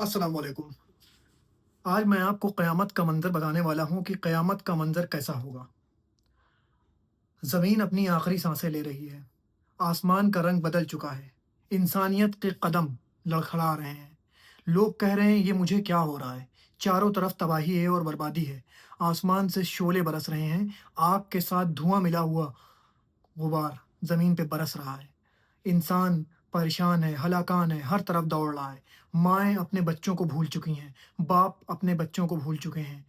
अस्सलाम वालेकुम। आज मैं आपको क़यामत का मंज़र बताने वाला हूँ कि क़यामत का मंज़र कैसा होगा। ज़मीन अपनी आखिरी साँसें ले रही है, आसमान का रंग बदल चुका है, इंसानियत के कदम लड़खड़ा रहे हैं। लोग कह रहे हैं ये मुझे क्या हो रहा है? चारों तरफ तबाही है और बर्बादी है। आसमान से शोले बरस रहे हैं, आग के साथ धुआँ मिला हुआ गुबार ज़मीन पे बरस रहा है। इंसान परेशान है, हलाकान है, हर तरफ दौड़ रहा है। माएँ अपने बच्चों को भूल चुकी हैं, बाप अपने बच्चों को भूल चुके हैं,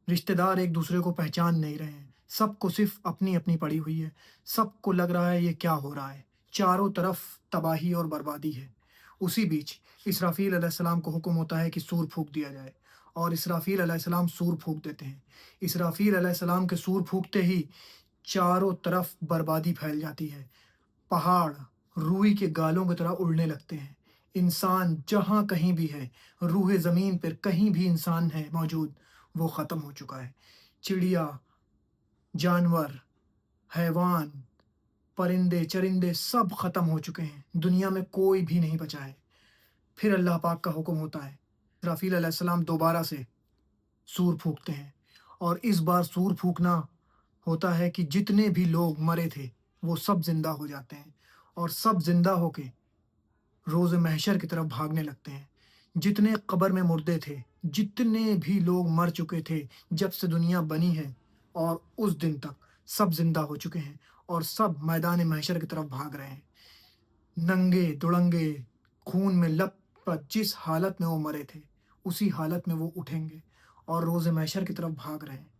रिश्तेदार एक-दूसरे को पहचान नहीं रहे हैं। सबको सिर्फ़ अपनी-अपनी पड़ी हुई है। सबको लग रहा है ये क्या हो रहा है? चारों तरफ तबाही और बर्बादी है। उसी बीच इसराफ़ील अलैहिस्सलाम को हुक्म होता है कि सूर फूँक दिया जाए और इसराफ़ील अलैहिस्सलाम सूर फूँक देते हैं। इसराफ़ील अलैहिस्सलाम के सूर फूँकते ही चारों तरफ बर्बादी फैल जाती है। पहाड़ रूई के गालों की तरह उड़ने लगते हैं। इंसान जहाँ कहीं भी है, रूहे ज़मीन पर कहीं भी इंसान है मौजूद, वो ख़त्म हो चुका है। चिड़िया, जानवर, हैवान, परिंदे-चरिंदे सब ख़त्म हो चुके हैं। दुनिया में कोई भी नहीं बचा है। फिर अल्लाह पाक का हुक्म होता है। इसराफ़ील अलैहिस्सलाम दोबारा से सूर फूँकते हैं और इस बार सूर फूँकना होता है कि जितने भी लोग मरे थे, वो सब ज़िंदा हो जाते हैं और सब ज़िंदा होके रोज़ महशर की तरफ भागने लगते हैं। जितने कब्र में मुर्दे थे, जितने भी लोग मर चुके थे जब से दुनिया बनी है और उस दिन तक सब ज़िंदा हो चुके हैं और सब मैदान महशर की तरफ भाग रहे हैं। नंगे-धुड़ंगे, खून में लथपथ जिस हालत में वो मरे थे, उसी हालत में वो उठेंगे और रोज़ महशर की तरफ भाग रहे हैं।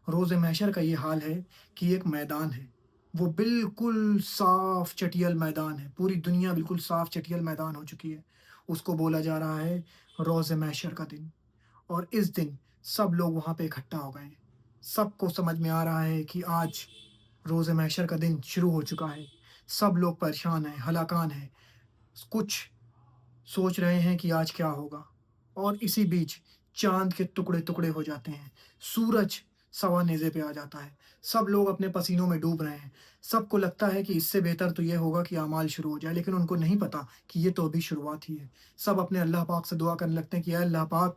रोज़े महशर का ये हाल है कि एक मैदान है, वो बिल्कुल साफ चटियल मैदान है, पूरी दुनिया बिल्कुल साफ चटियल मैदान हो चुकी है। उसको बोला जा रहा है रोज़े महशर का दिन और इस दिन सब लोग वहाँ पे इकट्ठा हो गए हैं। सबको समझ में आ रहा है कि आज रोज़े महशर का दिन शुरू हो चुका है। सब लोग परेशान हैं, हलाकान हैं, कुछ सोच रहे हैं कि आज क्या होगा और इसी बीच चाँद के टुकड़े-टुकड़े हो जाते हैं। सूरज सवा नेज़े पे आ जाता है। सब लोग अपने पसीनों में डूब रहे हैं। सबको लगता है कि इससे बेहतर तो ये होगा कि अमाल शुरू हो जाए, लेकिन उनको नहीं पता कि ये तो अभी शुरुआत ही है। सब अपने अल्लाह पाक से दुआ करने लगते हैं कि, "ऐ अल्लाह पाक,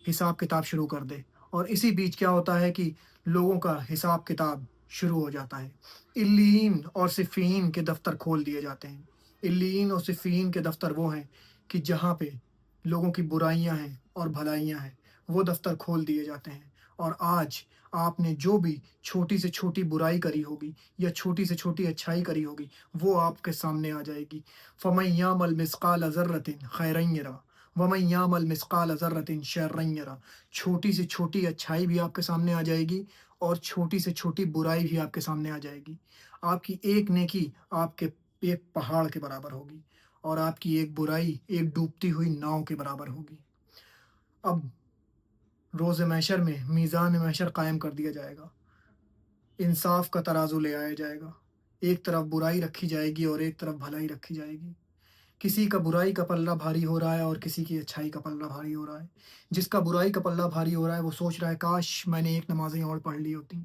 हिसाब-किताब शुरू कर दे।" और इसी बीच क्या होता है कि लोगों का हिसाब-किताब शुरू हो जाता है। इल्लीन और सिफ़्फ़ीन के दफ़्तर खोल दिए जाते हैं। इल्लीन और सिफ़्फ़ीन के दफ़्तर वो हैं कि जहाँ पे लोगों की बुराइयाँ हैं और भलाइयाँ हैं, वो दफ़्तर खोल दिए जाते हैं। और आज आपने जो भी छोटी से छोटी बुराई करी होगी या छोटी से छोटी अच्छाई करी होगी, वो आपके सामने आ जाएगी। फ़मन यअमल मिस्क़ाल ज़र्रतिन ख़ैरन यरा वमन यअमल मिस्क़ाल ज़र्रतिन शर्रन यरा। छोटी से छोटी अच्छाई भी आपके सामने आ जाएगी और छोटी से छोटी बुराई भी आपके सामने आ जाएगी। आपकी एक नेकी आपके एक पहाड़ के बराबर होगी और आपकी एक बुराई एक डूबती हुई नाव के बराबर होगी। अब रोज़े महशर में मीज़ान महशर कायम कर दिया जाएगा। इंसाफ का तराजू ले आया जाएगा। एक तरफ बुराई रखी जाएगी और एक तरफ भलाई रखी जाएगी। किसी का बुराई का पल्ला भारी हो रहा है और किसी की अच्छाई का पल्ला भारी हो रहा है। जिसका बुराई का पल्ला भारी हो रहा है वो सोच रहा है काश मैंने 1 नमाज़ें और पढ़ ली होती,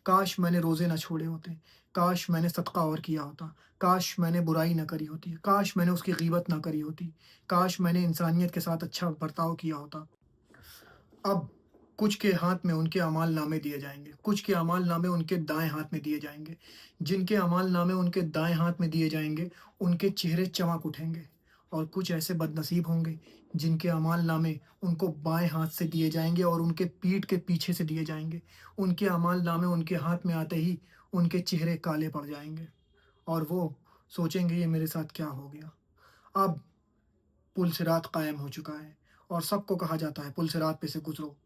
काश मैंने रोज़े ना छोड़े होते, काश मैंने सदका और किया होता, काश मैंने बुराई ना करी होती, काश मैंने उसकी गीबत ना करी होती, काश मैंने इंसानियत के साथ अच्छा बर्ताव किया होता। अब कुछ के हाथ में उनके अमालनामे दिए जाएँगे, कुछ के अमालनामे उनके दाएँ हाथ में दिए जाएँगे। जिनके अमालनामे उनके दाएँ हाथ में दिए जाएँगे, उनके चेहरे चमक उठेंगे और कुछ ऐसे बदनसीब होंगे, जिनके अमालनामे उनको बाएँ हाथ से दिए जाएँगे और उनके पीठ के पीछे से दिए जाएँगे। उनके अमालनामे उनके हाथ में आते ही उनके चेहरे काले पड़ जाएँगे और वो सोचेंगे ये मेरे साथ क्या हो गया? अब पुल-सिरात कायम हो चुका है और सबको कहा जाता है पुल-सिरात पे से गुज़रो।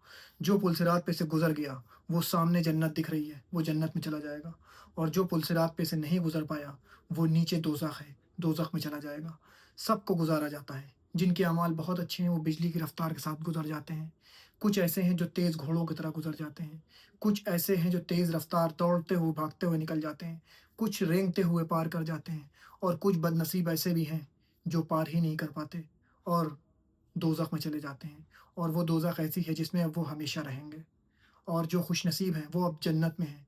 जो पुल-सिरात पे से गुज़र गया, वो सामने जन्नत दिख रही है, वो जन्नत में चला जाएगा और जो पुल-सिरात पे से नहीं गुज़र पाया, वो नीचे दोज़ख है, दोज़ख में चला जाएगा। सबको गुज़ारा जाता है। जिनके अमाल बहुत अच्छे हैं, वो बिजली की रफ़्तार के साथ गुज़र जाते हैं। कुछ ऐसे हैं जो तेज़ घोड़ों की तरह गुज़र जाते हैं। कुछ ऐसे हैं जो तेज़ रफ़्तार दौड़ते हुए, भागते हुए निकल जाते हैं। कुछ रेंगते हुए पार कर जाते हैं और कुछ बदनसीब ऐसे भी हैं, जो पार ही नहीं कर पाते और दोज़ख में चले जाते हैं और वो दोज़ख ऐसी है जिसमें अब वो हमेशा रहेंगे और जो खुशनसीब हैं वो अब जन्नत में हैं।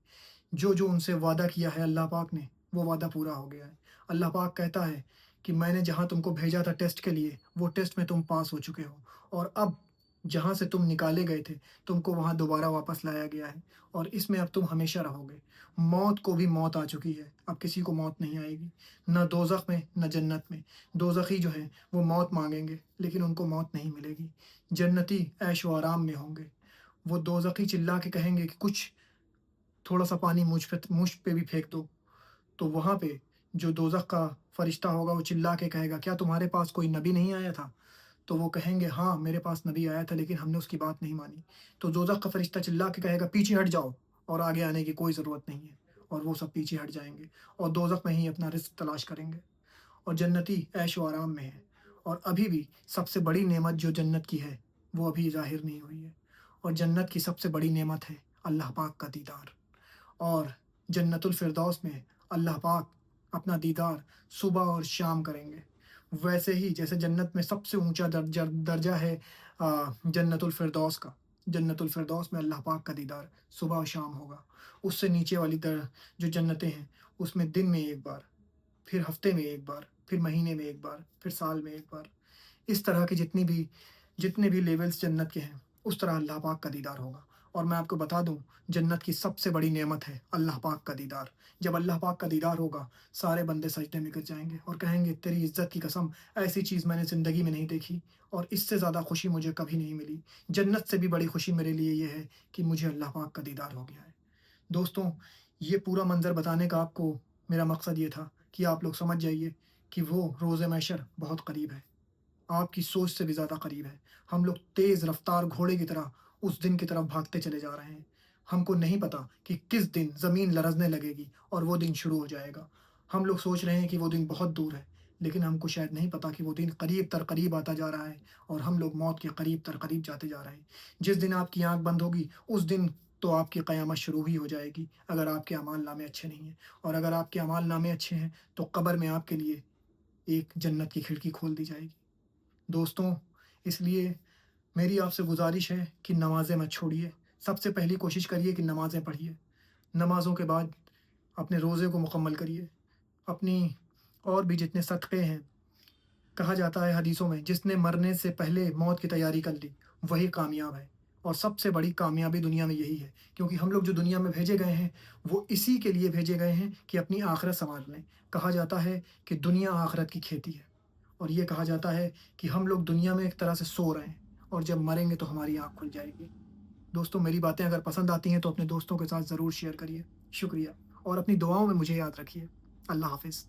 जो-जो उनसे वादा किया है अल्लाह पाक ने, वो वादा पूरा हो गया है। अल्लाह पाक कहता है कि मैंने जहाँ तुमको भेजा था टेस्ट के लिए, वो टेस्ट में तुम पास हो चुके हो और अब जहाँ से तुम निकाले गए थे, तुमको वहाँ दोबारा वापस लाया गया है और इसमें अब तुम हमेशा रहोगे। मौत को भी मौत आ चुकी है, अब किसी को मौत नहीं आएगी, ना दोज़ख में, ना जन्नत में। दोज़खी जो हैं, वो मौत माँगेंगे, लेकिन उनको मौत नहीं मिलेगी। जन्नती ऐश व आराम में होंगे। वो दोज़खी चिल्ला के कहेंगे कि कुछ थोड़ा-सा पानी मुझ पे भी फेंक दो। तो वहाँ पे जो दोज़ख का फ़रिश्ता होगा वो चिल्ला के कहेगा, क्या तुम्हारे पास कोई नबी नहीं आया था? तो वो कहेंगे, हाँ, मेरे पास नबी आया था लेकिन हमने उसकी बात नहीं मानी। तो दोज़ख का फ़रिश्ता चिल्ला के कहेगा, पीछे हट जाओ और आगे आने की कोई ज़रूरत नहीं है। और वो सब पीछे हट जाएँगे और दोज़ख में ही अपना रिज़्क तलाश करेंगे। और जन्नती ऐश व आराम में है। और अभी भी सबसे बड़ी नेमत जो जन्नत की है, वो अभी ज़ाहिर नहीं हुई है। और जन्नत की सबसे बड़ी नेमत है अल्लाह पाक का दीदार। और जन्नतुल फ़िरदौस में अल्लाह पाक अपना दीदार सुबह और शाम करेंगे। वैसे ही जैसे जन्नत में सबसे ऊँचा दर्जा है जन्नतुल फ़िरदौस का। जन्नतुल फ़िरदौस में अल्लाह पाक का दीदार सुबह और शाम होगा। उससे नीचे वाली जो जन्नतें हैं, उसमें दिन में 1 बार, फिर हफ़्ते में 1 बार, फिर महीने में 1 बार, फिर साल में 1 बार। इस तरह की जितने भी लेवल्स जन्नत के हैं, उस तरह अल्लाह पाक का दीदार होगा। और मैं आपको बता दूँ, जन्नत की सबसे बड़ी नेमत है अल्लाह पाक का दीदार। जब अल्लाह पाक का दीदार होगा, सारे बंदे सजदे में गिर जाएँगे और कहेंगे, तेरी इज़्ज़त की कसम, ऐसी चीज़ मैंने ज़िंदगी में नहीं देखी और इससे ज़्यादा खुशी मुझे कभी नहीं मिली। जन्नत से भी बड़ी खुशी मेरे लिए ये है कि मुझे अल्लाह पाक का दीदार हो गया है। दोस्तों, ये पूरा मंज़र बताने का आपको मेरा मकसद ये था कि आप लोग समझ जाइए कि वो रोज़े महशर बहुत करीब है। आपकी सोच से भी ज़्यादा करीब है। हम लोग तेज़ रफ़्तार घोड़े की तरह उस दिन की तरफ भागते चले जा रहे हैं। हमको नहीं पता कि किस दिन ज़मीन लरज़ने लगेगी और वो दिन शुरू हो जाएगा। हम लोग सोच रहे हैं कि वो दिन बहुत दूर है, लेकिन हमको शायद नहीं पता कि वो दिन करीब तर करीब आता जा रहा है और हम लोग मौत के करीब तर करीब जाते जा रहे हैं। जिस दिन आपकी आँख बंद होगी, उस दिन तो आपकी क़यामत शुरू ही हो जाएगी, अगर आपके अमाल-नामे अच्छे नहीं हैं। और अगर आपके अमाल-नामे अच्छे हैं, तो कब्र में आपके लिए एक जन्नत की खिड़की खोल दी जाएगी। दोस्तों, इसलिए मेरी आपसे गुज़ारिश है कि नमाज़ें मत छोड़िए। सबसे पहली कोशिश करिए कि नमाज़ें पढ़िए। नमाज़ों के बाद अपने रोज़े को मुकम्मल करिए। अपनी और भी जितने सदक़े हैं, कहा जाता है हदीसों में, जिसने मरने से पहले मौत की तैयारी कर ली, वही कामयाब है। और सबसे बड़ी कामयाबी दुनिया में यही है, क्योंकि हम लोग जो दुनिया में भेजे गए हैं, वो इसी के लिए भेजे गए हैं कि अपनी आख़िरत सँवार लें। कहा जाता है कि दुनिया आख़िरत की खेती है। और ये कहा जाता है कि हम लोग दुनिया में एक तरह से सो रहे हैं और जब मरेंगे तो हमारी आँख खुल जाएगी। दोस्तों, मेरी बातें अगर पसंद आती हैं तो अपने दोस्तों के साथ ज़रूर शेयर करिए। शुक्रिया और अपनी दुआओं में मुझे याद रखिए। अल्लाह हाफ़िज़।